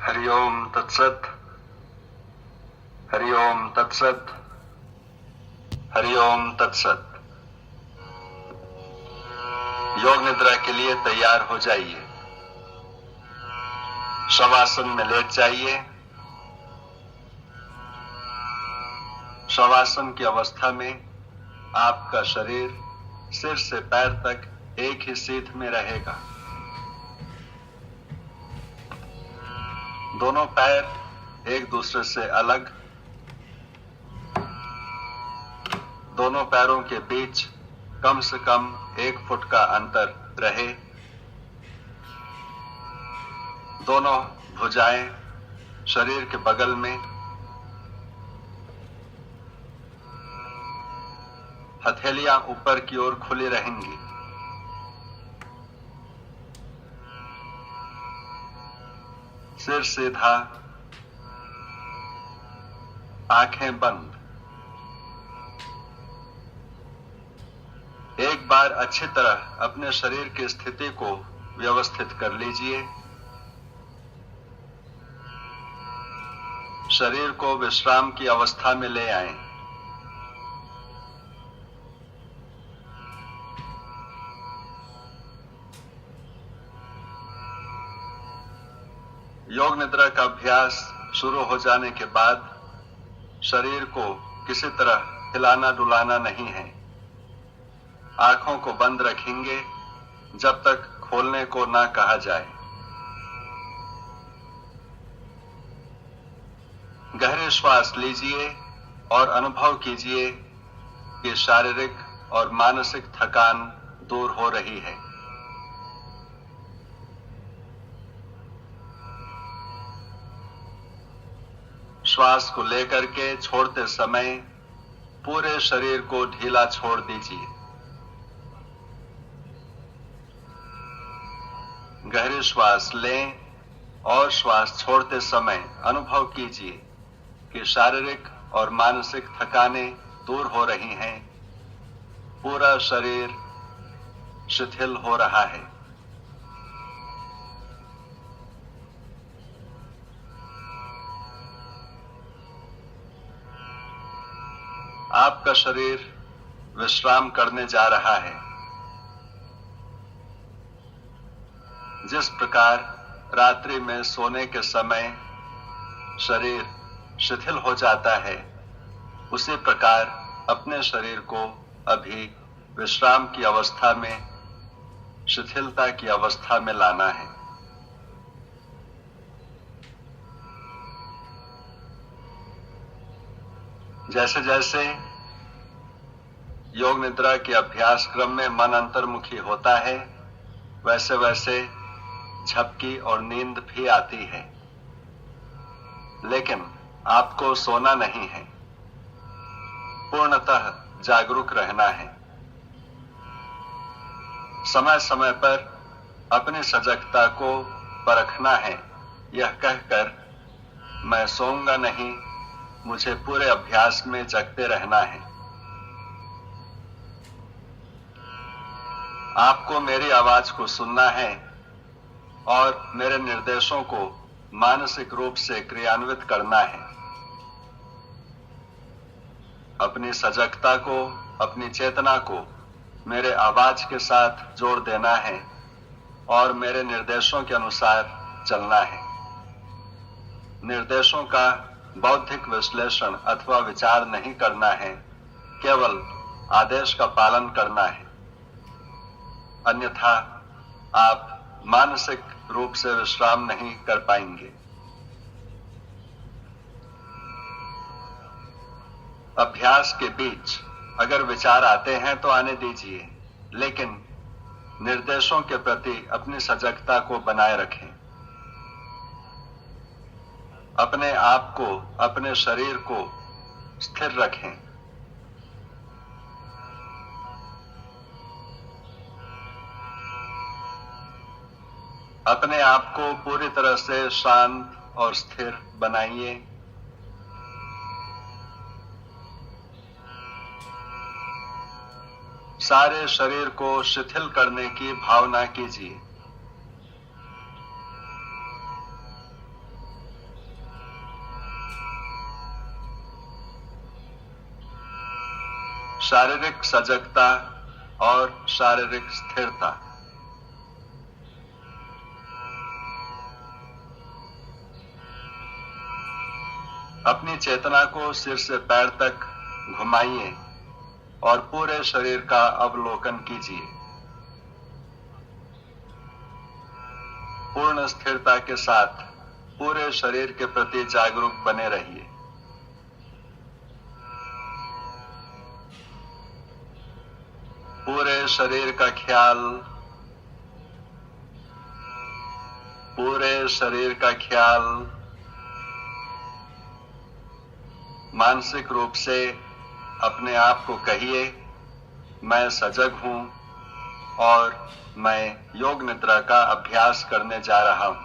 हरि ओम तत्सत। हरि ओम तत्सत। हरि ओम तत्सत। योग निद्रा के लिए तैयार हो जाइए। शवासन में लेट जाइए। शवासन की अवस्था में आपका शरीर सिर से पैर तक एक ही सीध में रहेगा। दोनों पैर एक दूसरे से अलग। दोनों पैरों के बीच कम से कम 1 फुट का अंतर रहे। दोनों भुजाएं शरीर के बगल में। हथेलियां ऊपर की ओर खुली रहेंगी। सिर सीधा, आंखें बंद। एक बार अच्छी तरह अपने शरीर की स्थिति को व्यवस्थित कर लीजिए। शरीर को विश्राम की अवस्था में ले आएं। योग निद्रा का अभ्यास शुरू हो जाने के बाद शरीर को किसी तरह हिलाना डुलाना नहीं है। आंखों को बंद रखेंगे जब तक खोलने को ना कहा जाए। गहरे श्वास लीजिए और अनुभव कीजिए कि शारीरिक और मानसिक थकान दूर हो रही है। श्वास को लेकर के छोड़ते समय पूरे शरीर को ढीला छोड़ दीजिए। गहरी श्वास लें और श्वास छोड़ते समय अनुभव कीजिए कि शारीरिक और मानसिक थकानें दूर हो रही हैं। पूरा शरीर शिथिल हो रहा है। आपका शरीर विश्राम करने जा रहा है। जिस प्रकार रात्रि में सोने के समय शरीर शिथिल हो जाता है, उसी प्रकार अपने शरीर को अभी विश्राम की अवस्था में, शिथिलता की अवस्था में लाना है। जैसे जैसे योग निद्रा के अभ्यास क्रम में मन अंतर्मुखी होता है, वैसे वैसे झपकी और नींद भी आती है। लेकिन आपको सोना नहीं है, पूर्णतः जागरूक रहना है। समय समय पर अपनी सजगता को परखना है, यह कहकर मैं सोऊंगा नहीं, मुझे पूरे अभ्यास में जगते रहना है। आपको मेरी आवाज को सुनना है और मेरे निर्देशों को मानसिक रूप से क्रियान्वित करना है। अपनी सजगता को, अपनी चेतना को मेरे आवाज के साथ जोड़ देना है और मेरे निर्देशों के अनुसार चलना है। निर्देशों का बौद्धिक विश्लेषण अथवा विचार नहीं करना है, केवल आदेश का पालन करना है। अन्यथा आप मानसिक रूप से विश्राम नहीं कर पाएंगे। अभ्यास के बीच अगर विचार आते हैं तो आने दीजिए, लेकिन निर्देशों के प्रति अपनी सजगता को बनाए रखें। अपने आप को, अपने शरीर को स्थिर रखें। अपने आप को पूरी तरह से शांत और स्थिर बनाइए। सारे शरीर को शिथिल करने की भावना कीजिए। शारीरिक सजगता और शारीरिक स्थिरता। अपनी चेतना को सिर से पैर तक घुमाइए और पूरे शरीर का अवलोकन कीजिए। पूर्ण स्थिरता के साथ पूरे शरीर के प्रति जागरूक बने रहिए। पूरे शरीर का ख्याल, पूरे शरीर का ख्याल मानसिक रूप से अपने आप को कहिए, मैं सजग हूं और मैं योग निद्रा का अभ्यास करने जा रहा हूं।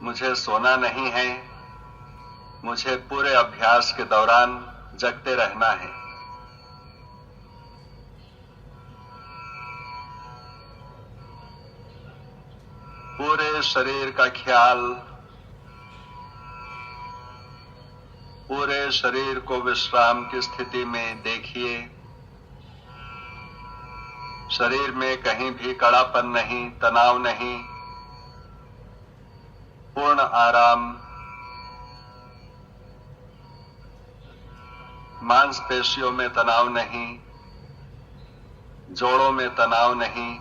मुझे सोना नहीं है, मुझे पूरे अभ्यास के दौरान जगते रहना है। पूरे शरीर का ख्याल, पूरे शरीर को विश्राम की स्थिति में देखिए। शरीर में कहीं भी कड़ापन नहीं, तनाव नहीं, पूर्ण आराम। मांसपेशियों में तनाव नहीं, जोड़ों में तनाव नहीं।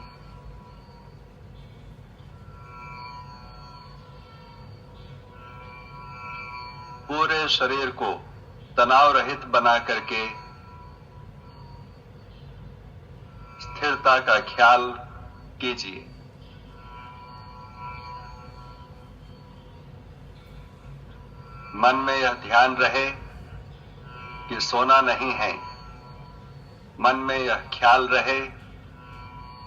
पूरे शरीर को तनाव रहित बना करके स्थिरता का ख्याल कीजिए। मन में यह ध्यान रहे कि सोना नहीं है। मन में यह ख्याल रहे,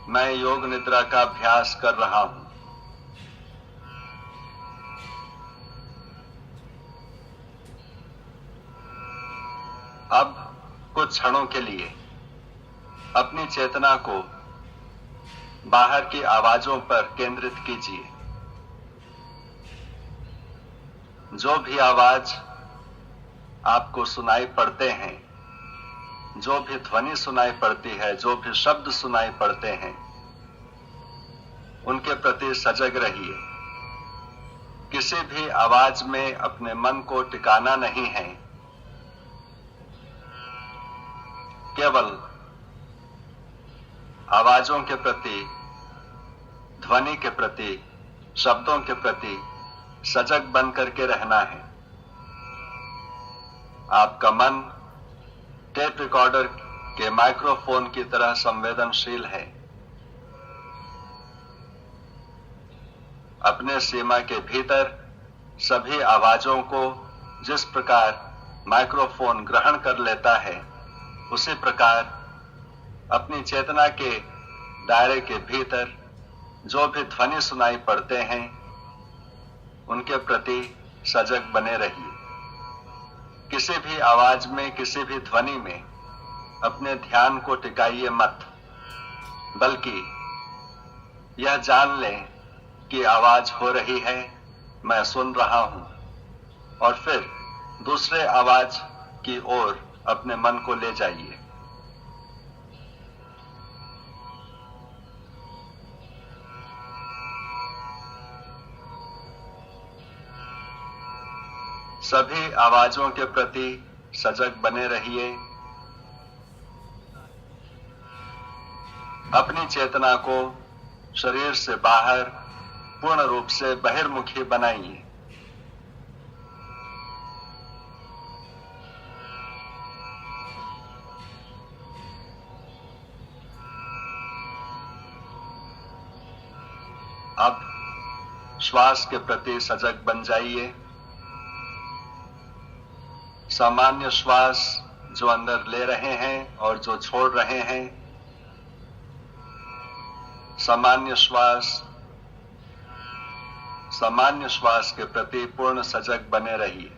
मैं योग निद्रा का अभ्यास कर रहा हूं। अब कुछ क्षणों के लिए अपनी चेतना को बाहर की आवाजों पर केंद्रित कीजिए। जो भी आवाज आपको सुनाई पड़ते हैं, जो भी ध्वनि सुनाई पड़ती है, जो भी शब्द सुनाई पड़ते हैं, उनके प्रति सजग रहिए। किसी भी आवाज में अपने मन को टिकाना नहीं है। केवल आवाजों के प्रति, ध्वनि के प्रति, शब्दों के प्रति सजग बन करके रहना है। आपका मन टेप रिकॉर्डर के माइक्रोफोन की तरह संवेदनशील है। अपने सीमा के भीतर सभी आवाजों को जिस प्रकार माइक्रोफोन ग्रहण कर लेता है, उसी प्रकार अपनी चेतना के दायरे के भीतर जो भी ध्वनि सुनाई पड़ते हैं, उनके प्रति सजग बने रहिए। किसी भी आवाज में, किसी भी ध्वनि में अपने ध्यान को टिकाइए मत, बल्कि यह जान लें कि आवाज हो रही है, मैं सुन रहा हूं, और फिर दूसरे आवाज की ओर अपने मन को ले जाइए। सभी आवाजों के प्रति सजग बने रहिए। अपनी चेतना को शरीर से बाहर पूर्ण रूप से बहिर्मुखी बनाइए। अब श्वास के प्रति सजग बन जाइए। सामान्य श्वास जो अंदर ले रहे हैं और जो छोड़ रहे हैं, सामान्य श्वास के प्रति पूर्ण सजग बने रहिए।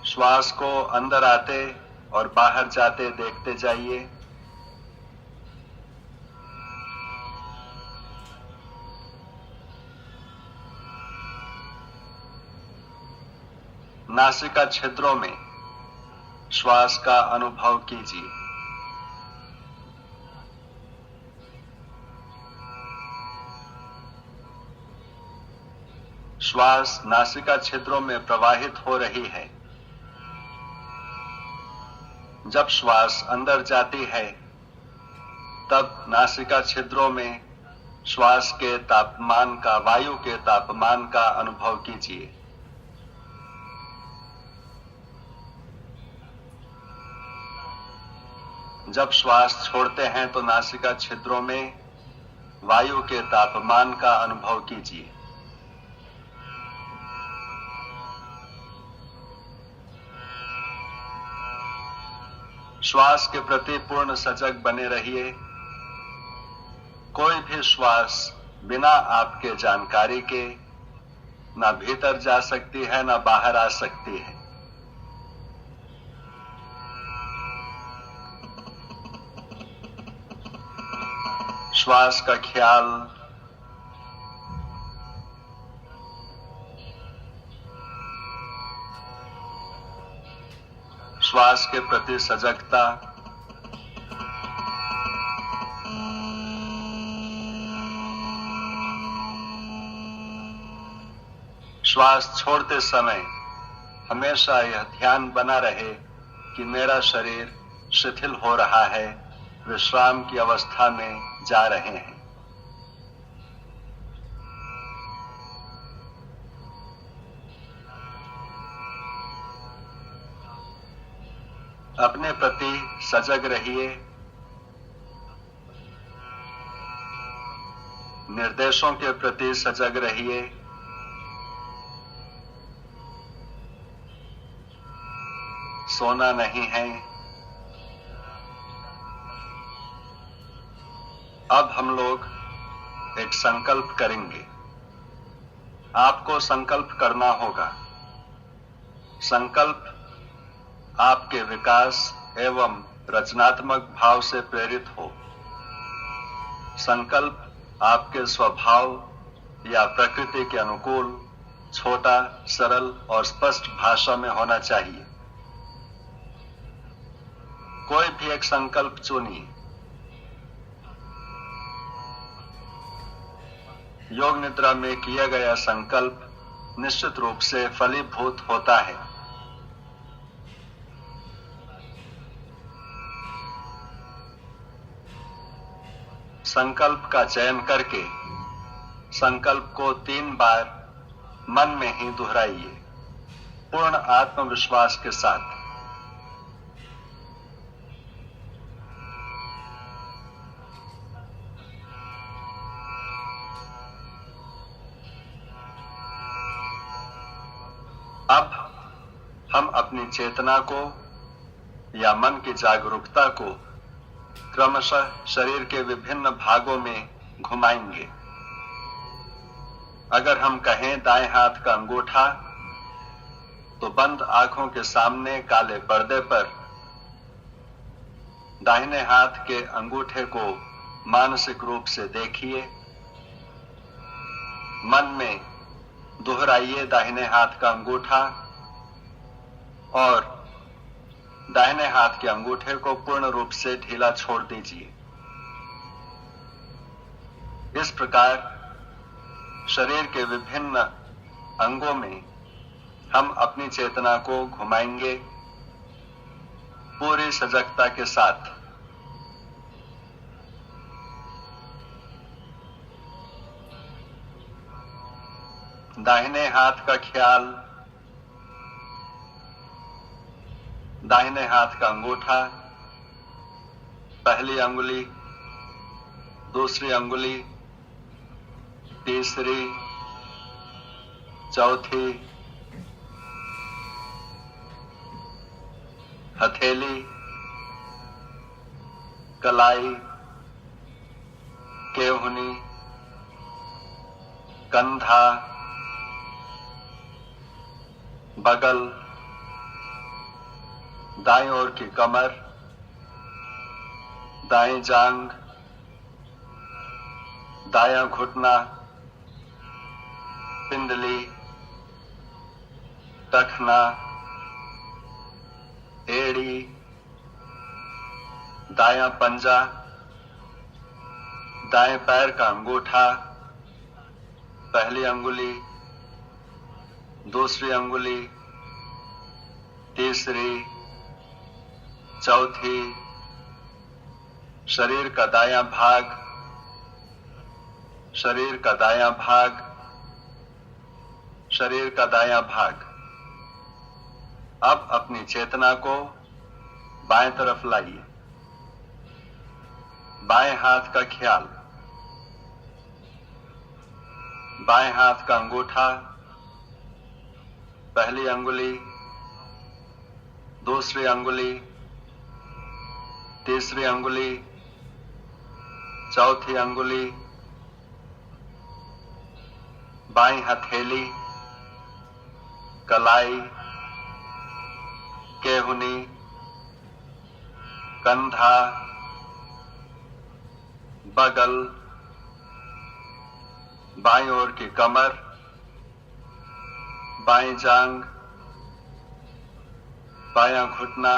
श्वास को अंदर आते और बाहर जाते देखते जाइए। नासिका छिद्रों में श्वास का अनुभव कीजिए। श्वास नासिका छिद्रों में प्रवाहित हो रही है। जब श्वास अंदर जाती है तब नासिका छिद्रों में श्वास के तापमान का, वायु के तापमान का अनुभव कीजिए। जब श्वास छोड़ते हैं तो नासिका छिद्रों में वायु के तापमान का अनुभव कीजिए। श्वास के प्रति पूर्ण सजग बने रहिए। कोई भी श्वास बिना आपके जानकारी के ना भीतर जा सकती है ना बाहर आ सकती है। श्वास का ख्याल श्वास के प्रति सजगता श्वास छोड़ते समय हमेशा यह ध्यान बना रहे कि मेरा शरीर शिथिल हो रहा है, विश्राम की अवस्था में जा रहे हैं। अपने प्रति सजग रहिए। निर्देशों के प्रति सजग रहिए। सोना नहीं है। अब हम लोग एक संकल्प करेंगे। आपको संकल्प करना होगा। संकल्प आपके विकास एवं रचनात्मक भाव से प्रेरित हो। संकल्प आपके स्वभाव या प्रकृति के अनुकूल, छोटा, सरल और स्पष्ट भाषा में होना चाहिए। कोई भी एक संकल्प चुनिए। योग निद्रा में किया गया संकल्प निश्चित रूप से फलीभूत होता है। संकल्प का चयन करके संकल्प को 3 बार मन में ही दोहराइए, पूर्ण आत्मविश्वास के साथ। अब हम अपनी चेतना को या मन की जागरूकता को क्रमशः शरीर के विभिन्न भागों में घुमाएंगे। अगर हम कहें दाएं हाथ का अंगूठा, तो बंद आंखों के सामने काले पर्दे पर दाहिने हाथ के अंगूठे को मानसिक रूप से देखिए। मन में दोहराइए दाहिने हाथ का अंगूठा और दाहिने हाथ के अंगूठे को पूर्ण रूप से ढीला छोड़ दीजिए। इस प्रकार शरीर के विभिन्न अंगों में हम अपनी चेतना को घुमाएंगे पूरी सजगता के साथ। दाहिने हाथ का ख्याल, दाहिने हाथ का अंगूठा, पहली अंगुली, दूसरी अंगुली, तीसरी, चौथी, हथेली, कलाई, केहूनी, कंधा, बगल, दाईं ओर की कमर, दाईं जांघ, दायां घुटना, पिंडली, टखना, एड़ी, दायां पंजा, दाएं पैर का अंगूठा, पहली अंगुली, दूसरी अंगुली, तीसरी, चौथी, शरीर का दायां भाग, शरीर का दायां भाग, शरीर का दायां भाग। अब अपनी चेतना को बाएं तरफ लाइए। बाएं हाथ का ख्याल, बाएं हाथ का अंगूठा, पहली अंगुली, दूसरी अंगुली, तीसरी अंगुली, चौथी अंगुली, बाईं हथेली, कलाई, केहुनी, कंधा, बगल, बाईं ओर की कमर, बाईं जांग, बायां घुटना,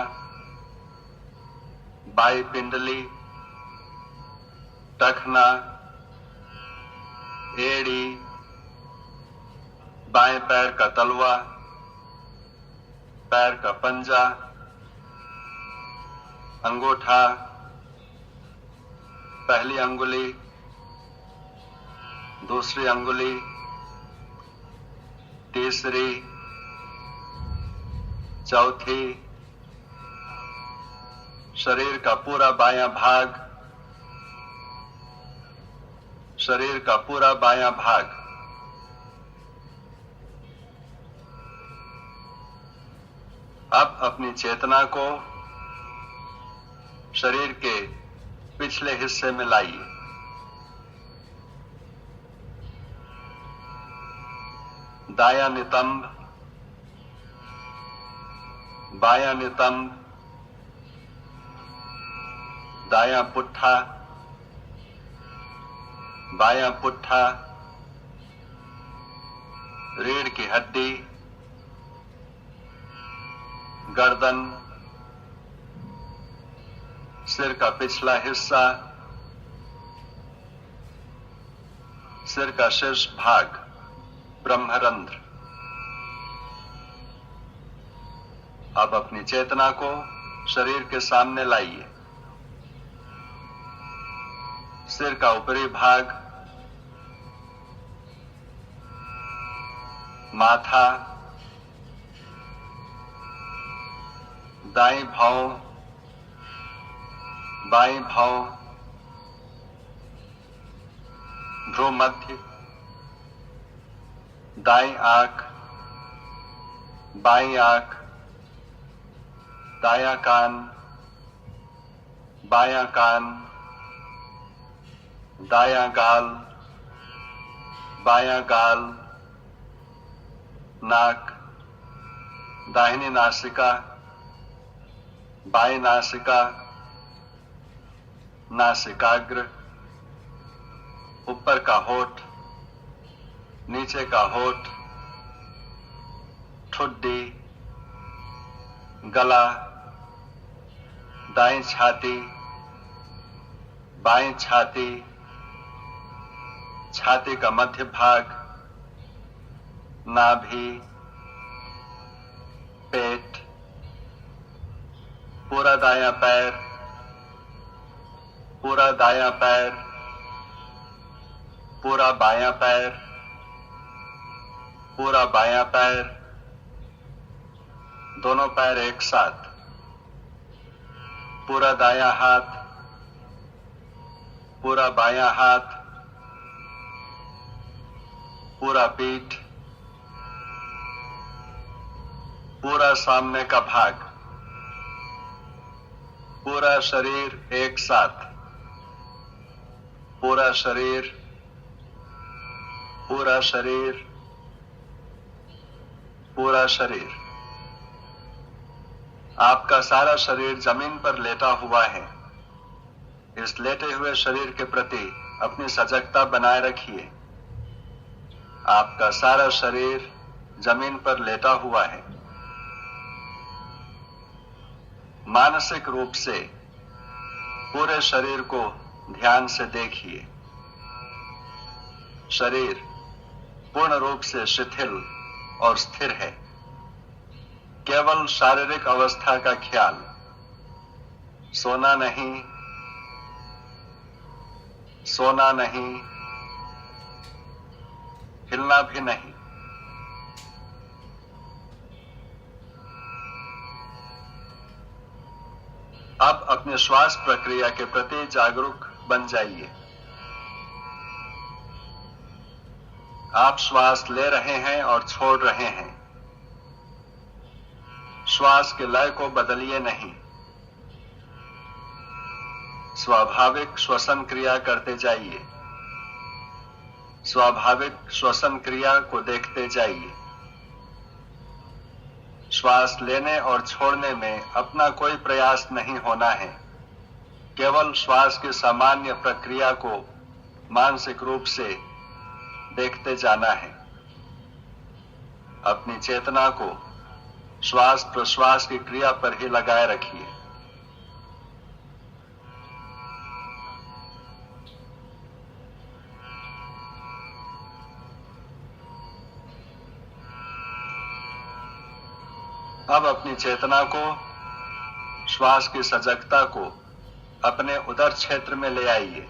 बाईं पिंडली, टखना, एड़ी, बाएं पैर का तलवा, पैर का पंजा, अंगूठा, पहली अंगुली, दूसरी अंगुली, तीसरी, चौथी, शरीर का पूरा बायां भाग, शरीर का पूरा बायां भाग। अब अपनी चेतना को शरीर के पिछले हिस्से में लाइए। दायां नितंब, बायां नितंब, दायां पुट्ठा, बायां पुट्ठा, रीढ़ की हड्डी, गर्दन, सिर का पिछला हिस्सा, सिर का शीर्ष भाग, ब्रह्मरंध्र। अब अपनी चेतना को शरीर के सामने लाइए। सिर का ऊपरी भाग, माथा, दाईं भौं, बाईं भौं, भ्रूमध्य, दाईं आंख, बाईं आंख, दायां कान, बायां कान, दायां गाल, बायां गाल, नाक, दाहिनी नासिका, बाईं नासिका, नासिकाग्र, ऊपर का होठ, नीचे का होठ, ठुड्डी, गला, दाईं छाती, बाईं छाती, छाती का मध्य भाग, नाभि, पेट, पूरा दायां पैर, पूरा दायां पैर, पूरा बायां पैर, पूरा बायां पैर, दोनों पैर एक साथ, पूरा दायां हाथ, पूरा बायां हाथ, पूरा पीठ, पूरा सामने का भाग, पूरा शरीर एक साथ, पूरा शरीर, पूरा शरीर, पूरा शरीर। आपका सारा शरीर जमीन पर लेटा हुआ है। इस लेटे हुए शरीर के प्रति अपनी सजगता बनाए रखिए। आपका सारा शरीर जमीन पर लेटा हुआ है। मानसिक रूप से पूरे शरीर को ध्यान से देखिए। शरीर पूर्ण रूप से शिथिल और स्थिर है। केवल शारीरिक अवस्था का ख्याल, सोना नहीं, सोना नहीं, हिलना भी नहीं। अब अपने श्वास प्रक्रिया के प्रति जागरूक बन जाइए। आप श्वास ले रहे हैं और छोड़ रहे हैं। श्वास के लय को बदलिए नहीं। स्वाभाविक श्वसन क्रिया करते जाइए। स्वाभाविक श्वसन क्रिया को देखते जाइए। श्वास लेने और छोड़ने में अपना कोई प्रयास नहीं होना है। केवल श्वास की सामान्य प्रक्रिया को मानसिक रूप से देखते जाना है। अपनी चेतना को श्वास प्रश्वास की क्रिया पर ही लगाए रखिए। अब अपनी चेतना को, श्वास की सजगता को अपने उदर क्षेत्र में ले आइए।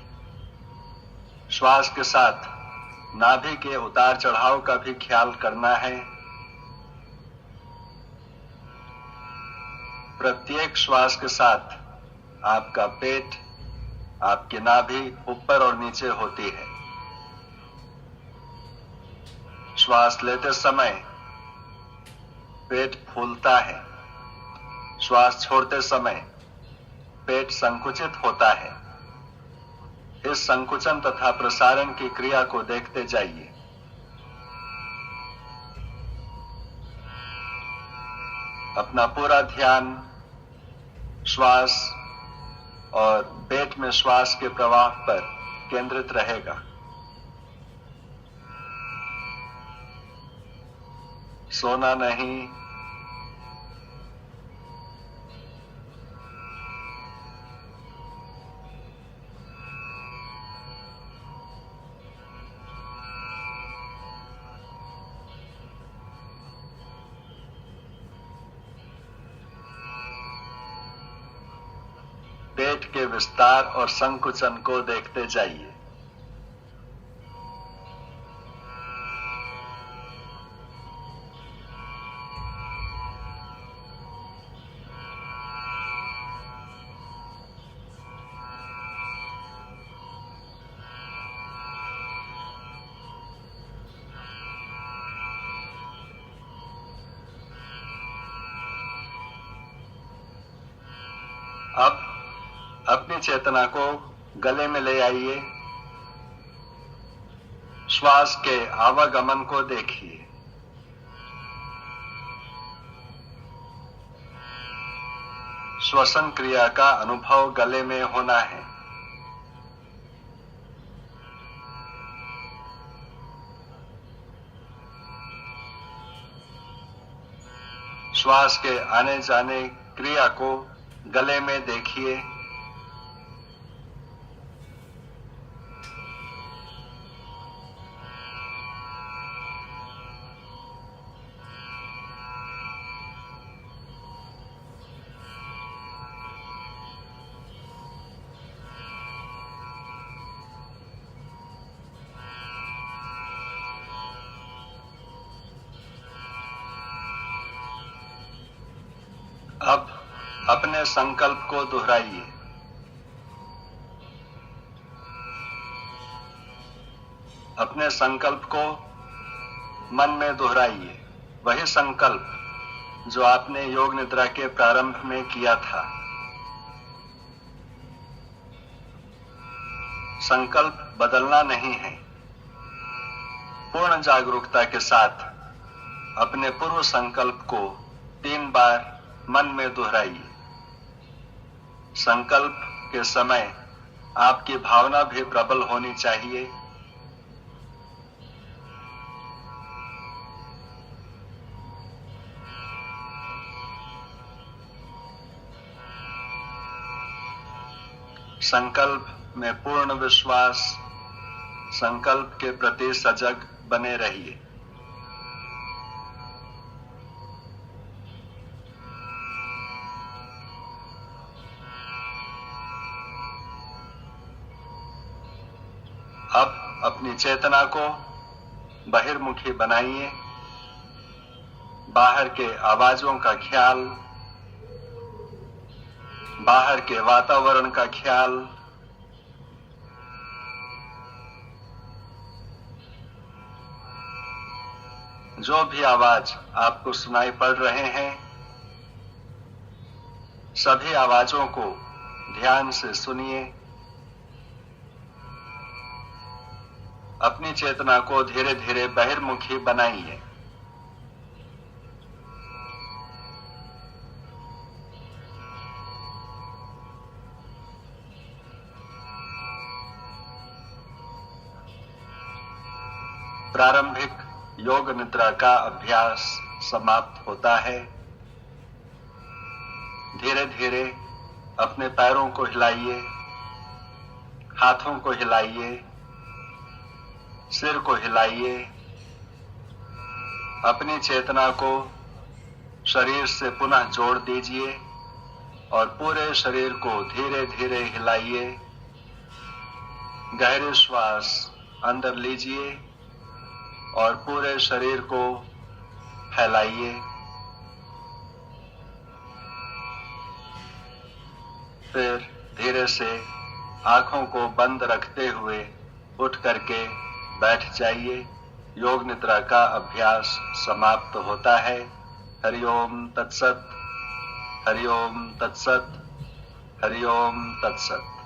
श्वास के साथ नाभि के उतार चढ़ाव का भी ख्याल करना है। प्रत्येक श्वास के साथ आपका पेट, आपकी नाभि ऊपर और नीचे होती है। श्वास लेते समय पेट फूलता है। श्वास छोड़ते समय पेट संकुचित होता है। इस संकुचन तथा प्रसारण की क्रिया को देखते जाइए। अपना पूरा ध्यान श्वास और पेट में श्वास के प्रवाह पर केंद्रित रहेगा। सोना नहीं, पेट के विस्तार और संकुचन को देखते जाइए। अब अपनी चेतना को गले में ले आइए। श्वास के आवागमन को देखिए। श्वसन क्रिया का अनुभव गले में होना है। श्वास के आने जाने क्रिया को गले में देखिए। अब अपने संकल्प को दोहराइए। अपने संकल्प को मन में दोहराइए। वही संकल्प जो आपने योग निद्रा के प्रारंभ में किया था। संकल्प बदलना नहीं है। पूर्ण जागरूकता के साथ अपने पूर्व संकल्प को 3 बार मन में दोहराइए। संकल्प के समय आपकी भावना भी प्रबल होनी चाहिए। संकल्प में पूर्ण विश्वास, संकल्प के प्रति सजग बने रहिए। अब अपनी चेतना को बहिर्मुखी बनाइए। बाहर के आवाजों का ख्याल, बाहर के वातावरण का ख्याल, जो भी आवाज आपको सुनाई पड़ रहे हैं, सभी आवाजों को ध्यान से सुनिए। अपनी चेतना को धीरे धीरे बहिर्मुखी बनाइए। प्रारंभिक योग निद्रा का अभ्यास समाप्त होता है। धीरे धीरे अपने पैरों को हिलाइए, हाथों को हिलाइए, सिर को हिलाइए। अपनी चेतना को शरीर से पुनः जोड़ दीजिए और पूरे शरीर को धीरे धीरे हिलाइए। गहरे श्वास अंदर लीजिए और पूरे शरीर को फैलाइए। फिर धीरे से आंखों को बंद रखते हुए उठ करके बैठ जाइए। योग निद्रा का अभ्यास समाप्त होता है। हरि ओम तत्सत, हरि ओम तत्सत, हरि ओम तत्सत।